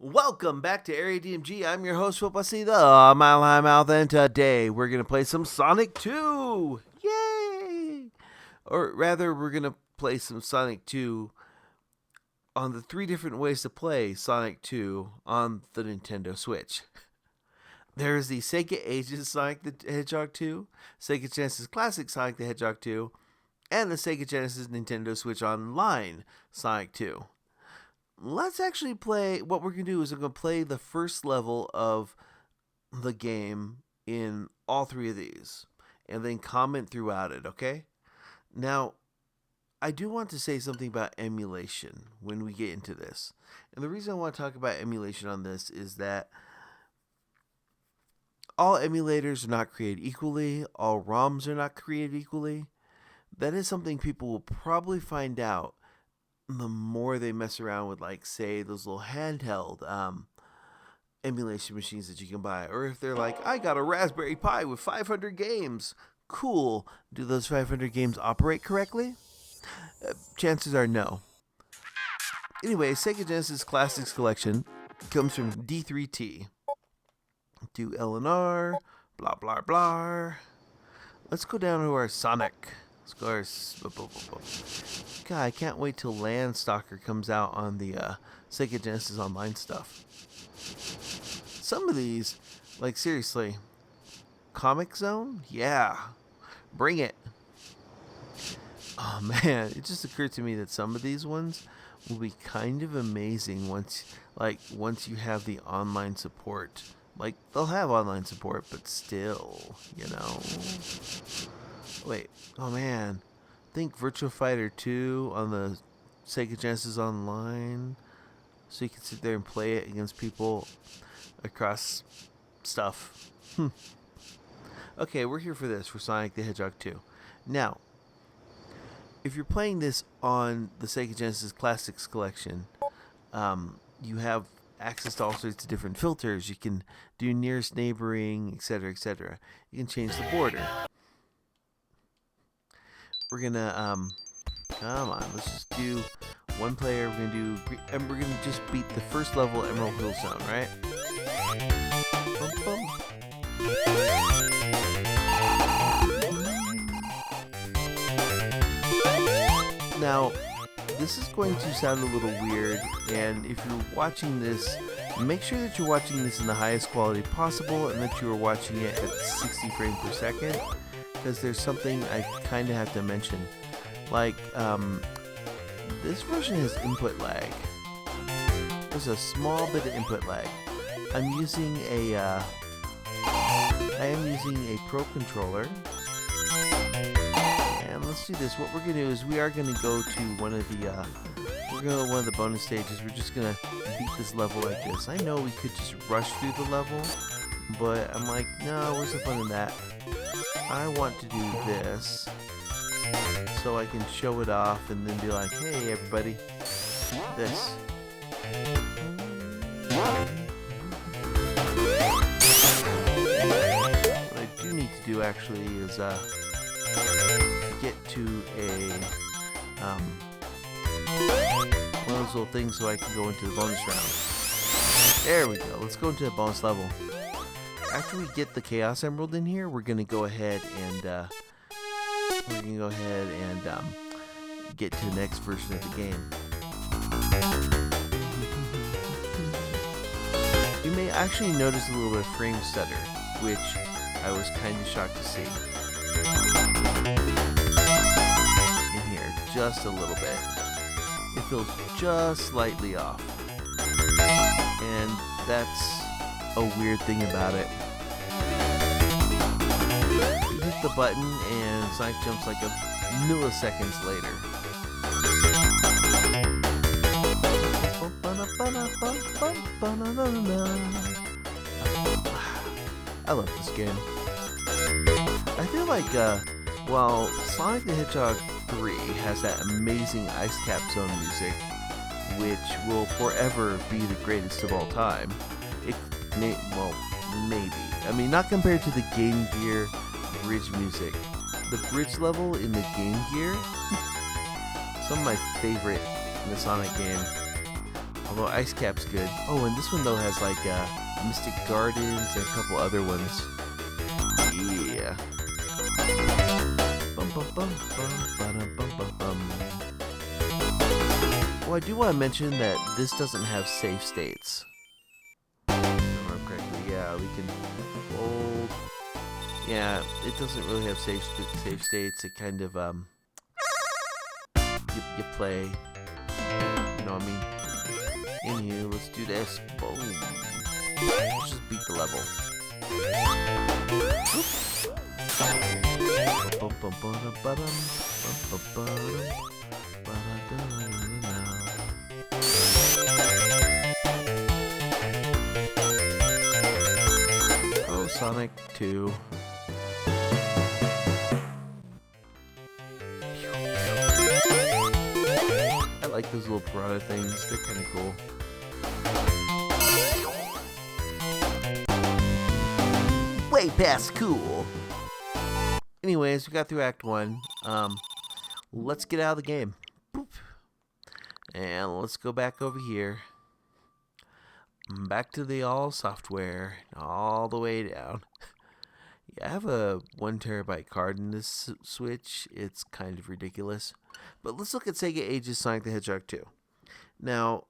Welcome back to Area DMG. I'm your host, Will Bussy, the Mile High Mouth, and today we're going to play some Sonic 2. Yay! Or rather, we're going to play some Sonic 2 on the 3 different ways to play Sonic 2 on the Nintendo Switch. There's the Sega Ages Sonic the Hedgehog 2, Sega Genesis Classic Sonic the Hedgehog 2, and the Sega Genesis Nintendo Switch Online Sonic 2. Let's actually play. What we're going to do is we're going to play the first level of the game in all 3 of these and then comment throughout it, okay? Now, I do want to say something about emulation when we get into this. And the reason I want to talk about emulation on this is that all emulators are not created equally. All ROMs are not created equally. That is something people will probably find out the more they mess around with, like, say, those little handheld emulation machines that you can buy. Or if they're like, I got a Raspberry Pi with 500 games. Cool. Do those 500 games operate correctly? Chances are no. Anyway, Sega Genesis Classics Collection comes from D3T. Do L and R, blah, blah, blah. Let's go down to our Sonic. God, I can't wait till Landstalker comes out on the Sega Genesis Online stuff. Some of these, like, seriously, Comic Zone? Yeah, bring it. Oh man, it just occurred to me that some of these ones will be kind of amazing once you have the online support. Like, they'll have online support, but still, you know. Wait, oh man, think Virtua Fighter 2 on the Sega Genesis Online, so you can sit there and play it against people across stuff. Okay, we're here for this, for Sonic the Hedgehog 2. Now, if you're playing this on the Sega Genesis Classics Collection, you have access to all sorts of different filters. You can do nearest neighboring, etc., etc. You can change the border. We're gonna come on, let's just do one player. We're gonna just beat the first level, Emerald Hill Zone, right? Bum, bum. Now, this is going to sound a little weird, and if you're watching this, make sure that you're watching this in the highest quality possible and that you are watching it at 60 frames per second. Because there's something I kind of have to mention. Like, this version has input lag. There's a small bit of input lag. I am using a Pro controller. And let's do this. What we're going to do is we are going to go to one of the bonus stages. We're just going to beat this level like this. I know we could just rush through the level, but I'm like, no, where's the fun in that? I want to do this so I can show it off and then be like, hey everybody, this. What I do need to do actually is get to one of those little things so I can go into the bonus round. There we go. Let's go into the bonus level. After we get the Chaos Emerald in here, we're gonna go ahead and get to the next version of the game. You may actually notice a little bit of frame stutter, which I was kind of shocked to see in here, just a little bit. It feels just slightly off, and that's a weird thing about it. You hit the button and Sonic jumps like a milliseconds later. I love this game. I feel like while Sonic the Hedgehog 3 has that amazing Ice Cap Zone music, which will forever be the greatest of all time, maybe. I mean, not compared to the Game Gear bridge music. The bridge level in the Game Gear, some of my favorite in the Sonic game. Although Ice Cap's good. Oh, and this one though has like Mystic Gardens and a couple other ones. Yeah. Bum, bum, bum, bum, ba-dum, bum, bum, bum. Well, I do want to mention that this doesn't have save states. If I remember correctly. Yeah, we can hold. Yeah, it doesn't really have save states. It kind of you play. You know what I mean? Anywho, let's do this. Boom. Let's just beat the level. Oh, Sonic 2. I like those little piranha things. They're kind of cool. Way past cool. Anyways, we got through Act 1. Let's get out of the game. Boop. And let's go back over here. Back to the all software. All the way down. Yeah, I have a 1 terabyte card in this Switch. It's kind of ridiculous. But let's look at Sega Ages Sonic the Hedgehog 2. Now,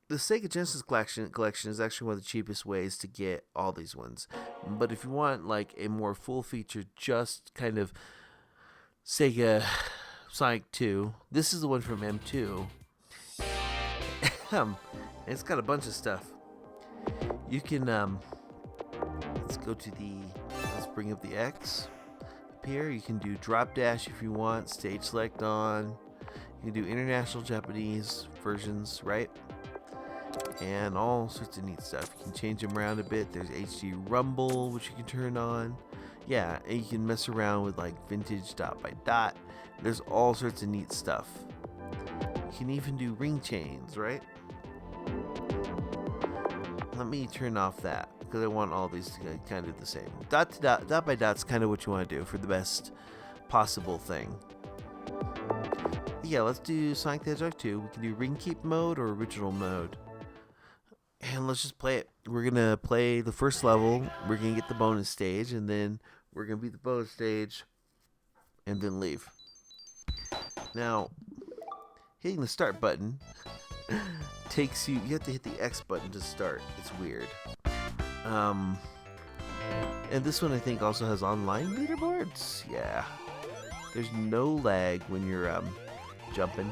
the Sega Genesis collection is actually one of the cheapest ways to get all these ones. But if you want like a more full-featured, just kind of Sega Sonic 2, this is the one from M2. It's got a bunch of stuff. You can let's go to the, let's bring up the X up here. You can do drop dash if you want, stage select on. You can do international Japanese versions, right? And all sorts of neat stuff. You can change them around a bit. There's HD Rumble, which you can turn on. Yeah, and you can mess around with like vintage dot by dot. There's all sorts of neat stuff. You can even do ring chains, right? Let me turn off that because I want all these to be kind of the same. Dot to dot, dot by dot's kind of what you want to do for the best possible thing. Yeah, let's do Sonic the Hedgehog 2. We can do ring keep mode or original mode. And let's just play it. We're going to play the first level. We're going to get the bonus stage. And then we're going to beat the bonus stage. And then leave. Now, hitting the start button takes you... You have to hit the X button to start. It's weird. And this one, I think, also has online leaderboards. Yeah. There's no lag when you're jumping.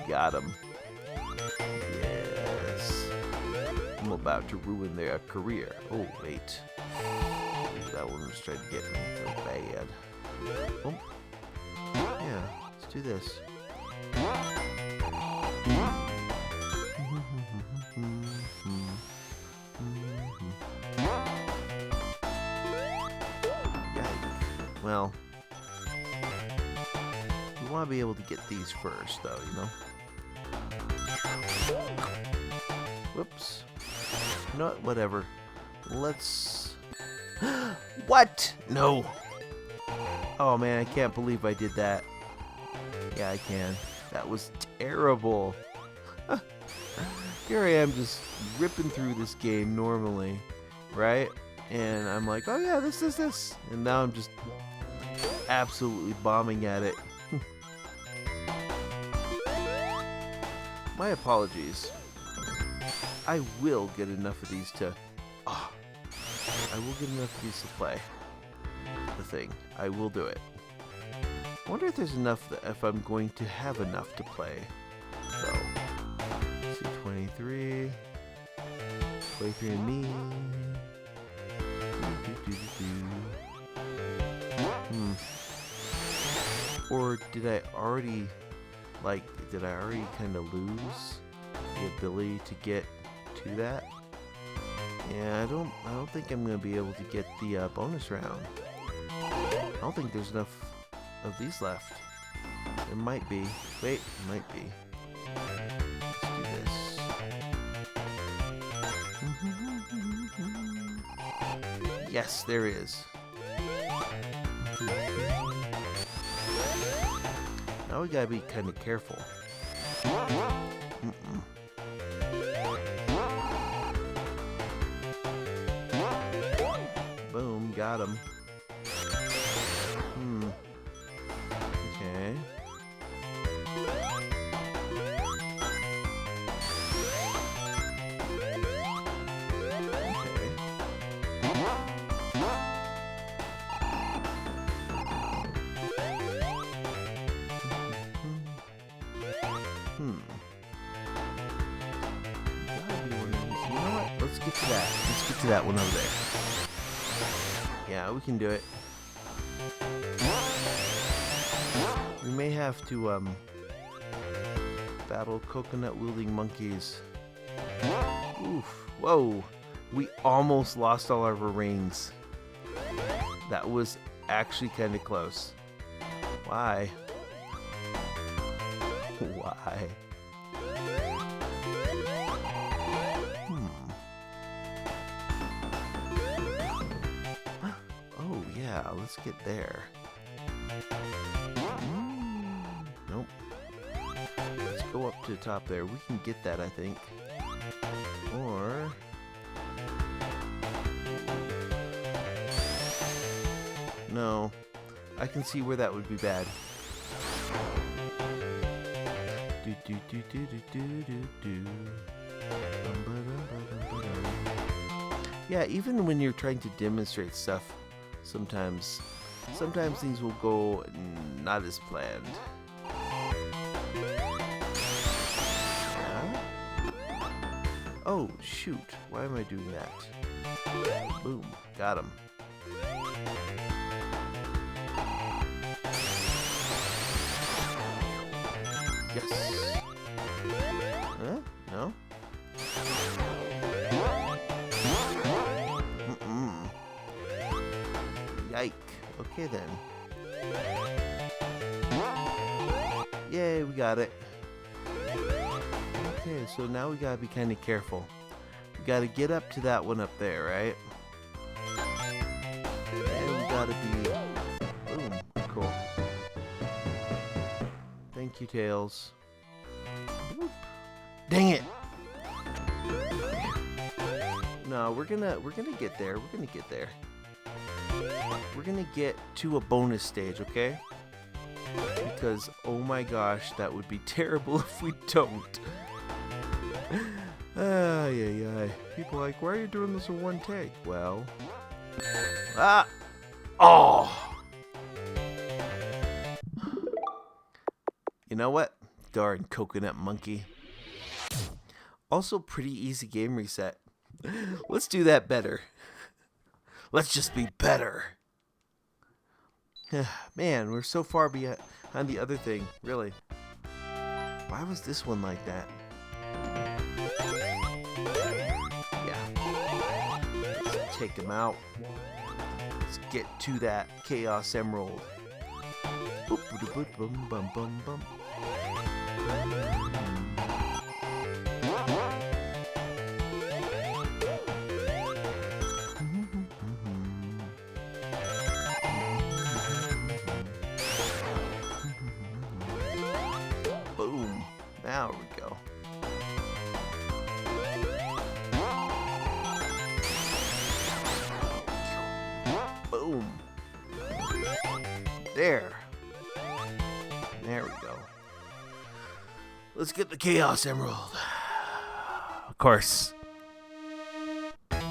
Got him. Yes. I'm about to ruin their career. Oh, wait. That one was trying to get me. So bad. Oh. Yeah, let's do this. Well, you want to be able to get these first, though, you know? Whoops. You know what? Whatever. Let's... What? No. Oh, man, I can't believe I did that. Yeah, I can. That was terrible. Here I am just ripping through this game normally, right? And I'm like, oh yeah, this. And now I'm just absolutely bombing at it. My apologies. I will get enough of these to... Oh, I will get enough of these to play the thing. I will do it. I wonder if there's enough, if I'm going to have enough to play. So, C23, 23andMe. Or did I already kind of lose the ability to get to that? Yeah, I don't think I'm gonna be able to get the bonus round. I don't think there's enough of these left. There might be. Wait, it might be. Let's do this. Yes, there is. Now we gotta be kind of careful. Boom, got him. Okay. You know what? Let's get to that. Let's get to that one over there. Yeah, we can do it. We may have to battle coconut wielding monkeys. Oof. Whoa. We almost lost all of our rings. That was actually kind of close. Why? Why? Oh yeah, let's get there. Nope. Let's go up to the top there. We can get that, I think. Or... no. I can see where that would be bad. Yeah, even when you're trying to demonstrate stuff, sometimes things will go not as planned. Yeah? Oh, shoot. Why am I doing that? Boom. Got him. Yes. Huh? No? Yike. Okay then. Yay, we got it. Okay, so now we gotta be kind of careful. We gotta get up to that one up there, right? And we gotta be... boom. Cool. Thank you, Tails. Whoop. Dang it! No, we're gonna get there. We're gonna get there. We're gonna get to a bonus stage, okay? Because, oh my gosh, that would be terrible if we don't. Ay. People are like, why are you doing this in one take? Well... ah! Oh! You know what? Darn coconut monkey. Also, pretty easy game reset. Let's do that better. Let's just be better. Man, we're so far behind the other thing, really. Why was this one like that? Yeah. Let's take him out. Let's get to that Chaos Emerald. Boop, boop, boop, boom, bum, bum, bum. Boom. Now we go. Boom. There. There we go. Let's get the Chaos Emerald. Of course. I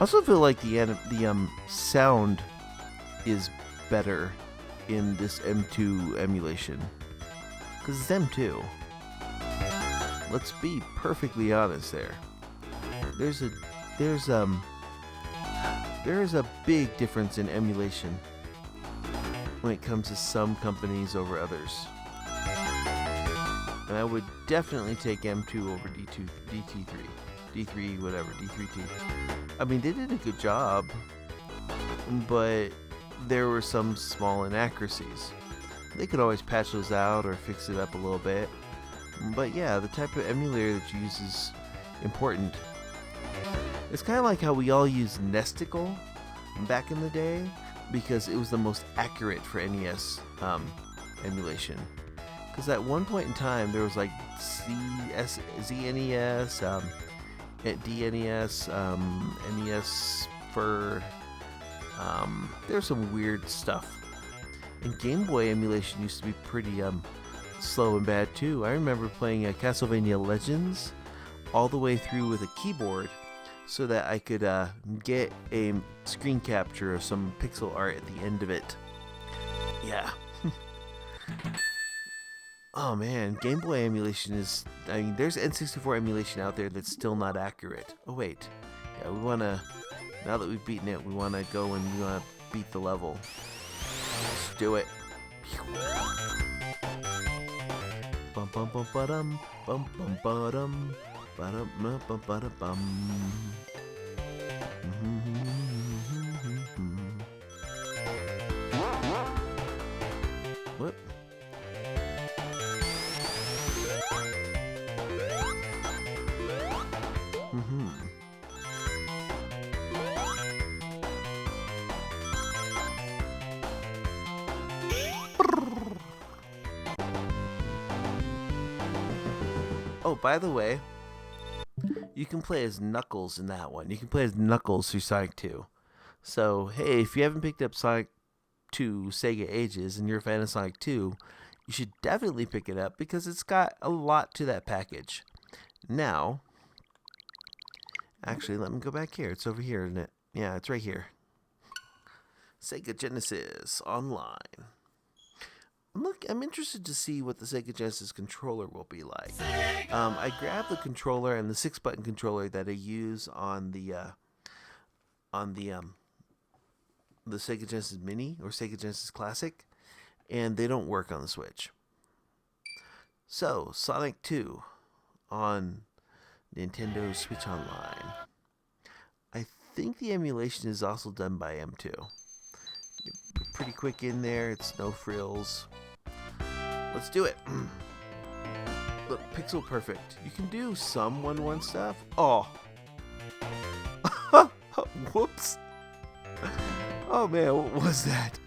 also feel like the sound is better in this M2 emulation, because it's M2. Let's be perfectly honest there. There is a big difference in emulation when it comes to some companies over others. And I would definitely take M2 over D3, whatever, D3T. I mean, they did a good job, but there were some small inaccuracies. They could always patch those out or fix it up a little bit. But yeah, the type of emulator that uses important. It's kind of like how we all used Nesticle back in the day because it was the most accurate for NES emulation. Because at one point in time there was like ZNES, DNES, NES for there's some weird stuff. And Game Boy emulation used to be pretty slow and bad too. I remember playing Castlevania Legends all the way through with a keyboard so that I could get a screen capture of some pixel art at the end of it. Yeah. Oh man, Game Boy emulation is... I mean, there's N64 emulation out there that's still not accurate. Oh wait. Yeah, we want to... Now that we've beaten it, we want to go and we want to beat the level. Let's do it. Bum bum bum ba-dum, bum bum ba-dum, ba-dum bum ba-da-bum. What? Oh, by the way, you can play as Knuckles in that one. You can play as Knuckles through Sonic 2. So, hey, if you haven't picked up Sonic 2 Sega Ages and you're a fan of Sonic 2, you should definitely pick it up because it's got a lot to that package. Now, actually, let me go back here. It's over here, isn't it? Yeah, it's right here. Sega Genesis Online. I'm interested to see what the Sega Genesis controller will be like. I grabbed the controller and the 6-button controller that I use on the Sega Genesis Mini or Sega Genesis Classic, and they don't work on the Switch. So, Sonic 2 on Nintendo Switch Online. I think the emulation is also done by M2. You're pretty quick in there. It's no frills. Let's do it. Look, pixel perfect. You can do some 1-1 stuff. Oh. Whoops. Oh man, what was that?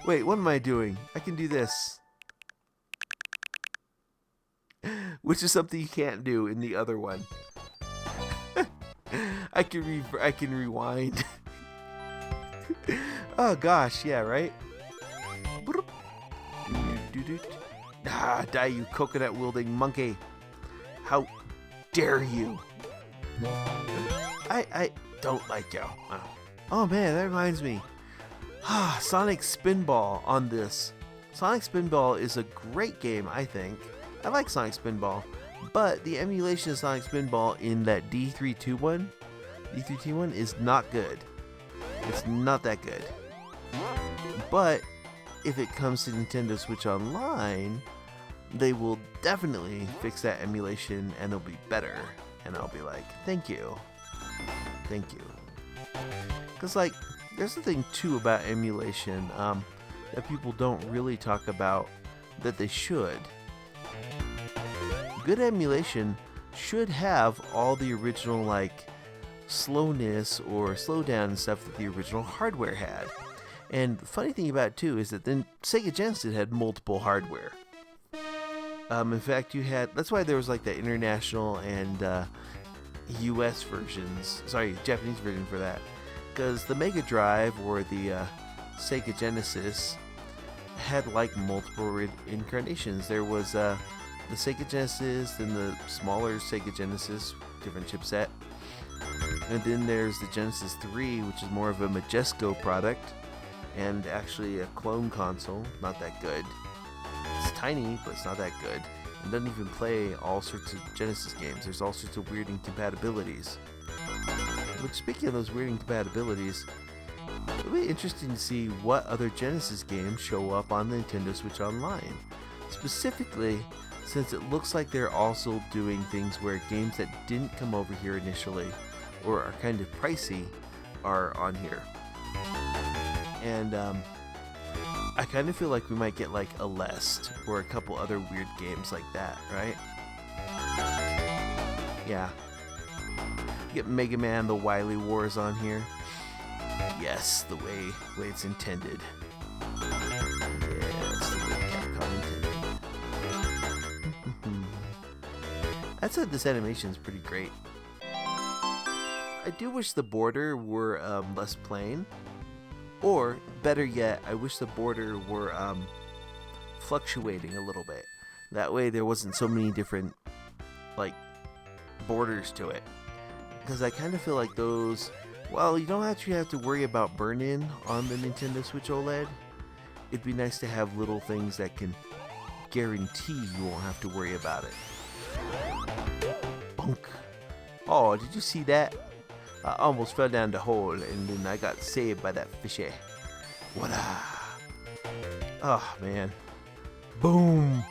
Wait, what am I doing? I can do this. Which is something you can't do in the other one. I can rewind. Oh gosh, yeah, right? Ah, die, you coconut-wielding monkey. How dare you? I don't like you. Oh man, that reminds me. Sonic Spinball on this. Sonic Spinball is a great game, I think. I like Sonic Spinball, but the emulation of Sonic Spinball in that D321 is not good. It's not that good. But if it comes to Nintendo Switch Online, they will definitely fix that emulation and it'll be better. And I'll be like, thank you. Thank you. Because, like, there's the thing, too, about emulation that people don't really talk about that they should. Good emulation should have all the original, like, slowness or slowdown and stuff that the original hardware had. And the funny thing about it, too, is that then Sega Genesis had multiple hardware. In fact, you had... That's why there was, like, the international and US versions. Sorry, Japanese version for that. Because the Mega Drive or the Sega Genesis had, like, multiple incarnations. There was the Sega Genesis, then the smaller Sega Genesis, different chipset. And then there's the Genesis 3, which is more of a Majesco product. And actually a clone console, not that good. It's tiny, but it's not that good. It doesn't even play all sorts of Genesis games. There's all sorts of weird incompatibilities. Which, speaking of those weird incompatibilities, it'll be interesting to see what other Genesis games show up on the Nintendo Switch Online. Specifically, since it looks like they're also doing things where games that didn't come over here initially, or are kind of pricey, are on here. And I kind of feel like we might get like a Lest or a couple other weird games like that, right? Yeah, get Mega Man, the Wily Wars on here. Yes, the way it's intended. Yes, the way Capcom intended. That said, this animation is pretty great. I do wish the border were less plain, or better yet, I wish the border were fluctuating a little bit. That way there wasn't so many different like borders to it, because I kind of feel like those, well, you don't actually have to worry about burn-in on the Nintendo Switch OLED. It'd be nice to have little things that can guarantee you won't have to worry about it. Bonk. Oh, did you see that? I almost fell down the hole, and then I got saved by that fishy. What oh man. Boom.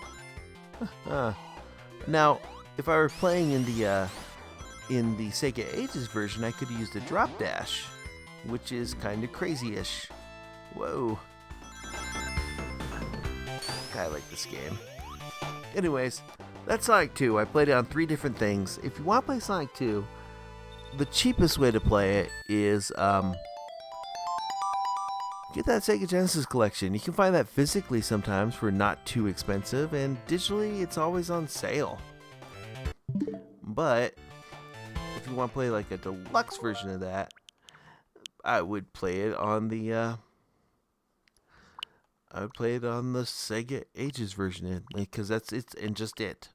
Now, if I were playing in the Sega Ages version, I could use the drop dash, which is kind of crazy-ish. Whoa. I like this game. Anyways, that's Sonic 2. I played it on 3 different things. If you want to play Sonic 2, the cheapest way to play it is get that Sega Genesis collection. You can find that physically sometimes for not too expensive, and digitally it's always on sale. But if you want to play like a deluxe version of that, I would play it on the Sega Ages version, because that's just it.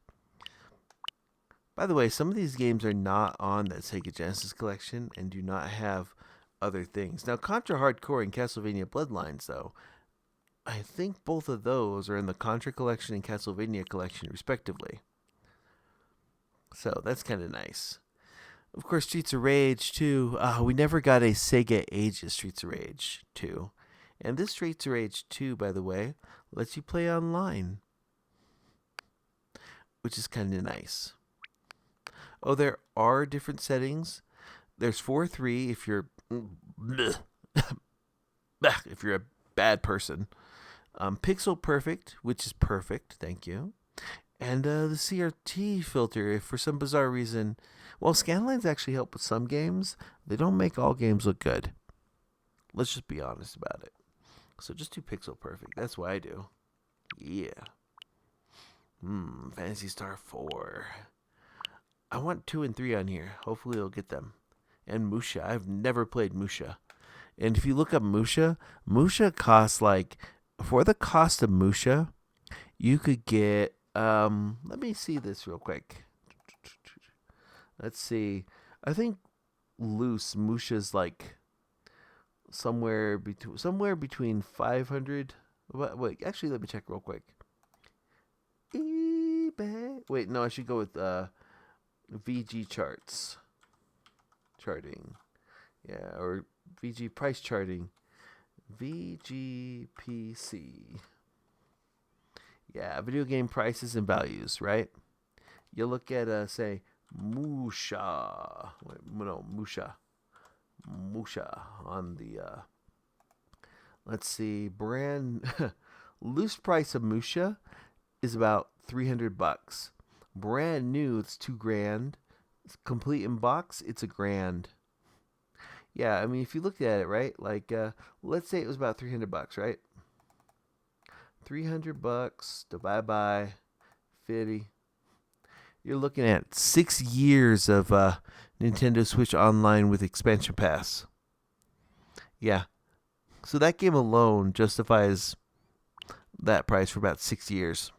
By the way, some of these games are not on that Sega Genesis collection and do not have other things. Now, Contra Hardcore and Castlevania Bloodlines, though, I think both of those are in the Contra collection and Castlevania collection, respectively. So, that's kind of nice. Of course, Streets of Rage 2. We never got a Sega Ages Streets of Rage 2. And this Streets of Rage 2, by the way, lets you play online, which is kind of nice. Oh, there are different settings. There's 4:3 if you're if you're a bad person. Pixel Perfect, which is perfect, thank you. And the CRT filter, if for some bizarre reason, well, scanlines actually help with some games. They don't make all games look good. Let's just be honest about it. So just do Pixel Perfect. That's what I do. Yeah. Phantasy Star 4. I want 2 and 3 on here. Hopefully I'll get them. And Musha. I've never played Musha. And if you look up Musha, Musha costs like, for the cost of Musha, you could get, let me see this real quick. Let's see. I think loose Musha's like somewhere between 500. Wait, actually, let me check real quick. eBay. Wait, no, I should go with VG charting. Yeah, or VG price charting. VGPC. Yeah, video game prices and values, right? You look at, say, Musha. Wait, no, Musha. Musha on the, let's see, brand, loose price of Musha is about $300. Brand new, it's $2,000. Complete in box, it's $1,000. Yeah, I mean, if you looked at it, right, like, let's say it was about $300, right? $300 divided by 50. You're looking at 6 years of Nintendo Switch Online with expansion pass. Yeah. So that game alone justifies that price for about 6 years.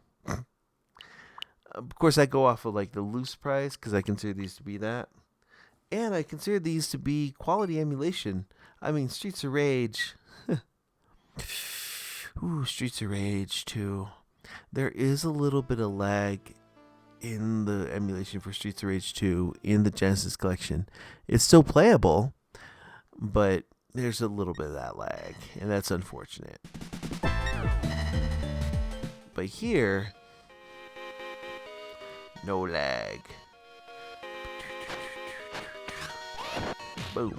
Of course, I go off of like the loose price because I consider these to be that. And I consider these to be quality emulation. I mean, Streets of Rage. Ooh, Streets of Rage 2. There is a little bit of lag in the emulation for Streets of Rage 2 in the Genesis collection. It's still playable, but there's a little bit of that lag, and that's unfortunate. But here, no lag. Boom.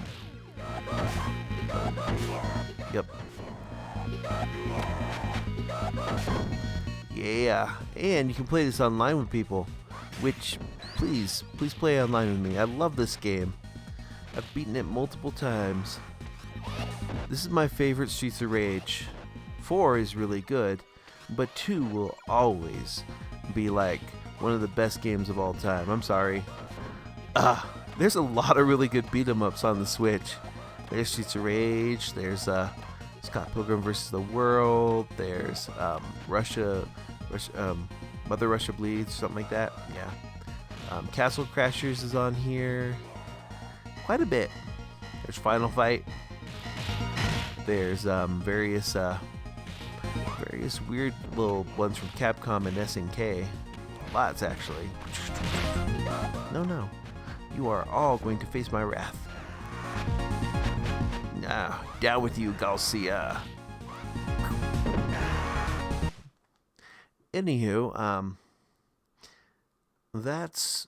Yep. Yeah, and you can play this online with people, which, please play online with me. I love this game. I've beaten it multiple times. This is my favorite Streets of Rage. 4 is really good, but 2 will always be like one of the best games of all time. I'm sorry. There's a lot of really good beat 'em ups on the Switch. There's Streets of Rage. There's Scott Pilgrim vs. the World. There's Mother Russia Bleeds, something like that. Yeah. Castle Crashers is on here. Quite a bit. There's Final Fight. There's various weird little ones from Capcom and SNK. Lots, actually. No. You are all going to face my wrath. Nah, down with you, Garcia. Anywho, that's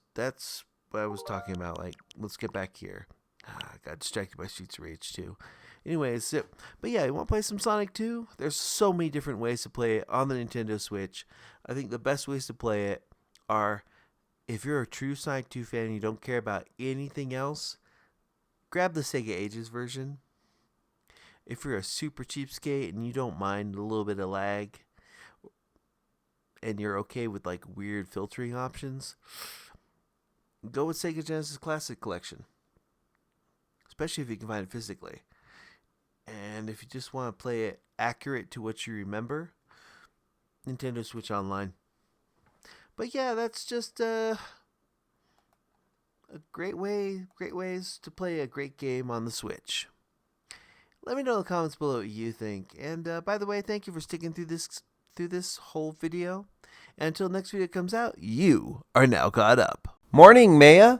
what I was talking about. Like, let's get back here. I got distracted by Streets of Rage 2. Anyways, but yeah, you want to play some Sonic 2? There's so many different ways to play it on the Nintendo Switch. I think the best ways to play it are, if you're a true Sonic 2 fan and you don't care about anything else, grab the Sega Ages version. If you're a super cheapskate and you don't mind a little bit of lag, and you're okay with like weird filtering options, go with Sega Genesis Classic Collection. Especially if you can find it physically. And if you just want to play it accurate to what you remember, Nintendo Switch Online. But yeah, that's just a great ways to play a great game on the Switch. Let me know in the comments below what you think. And by the way, thank you for sticking through this whole video. And until next video comes out, you are now caught up. Morning, Maya.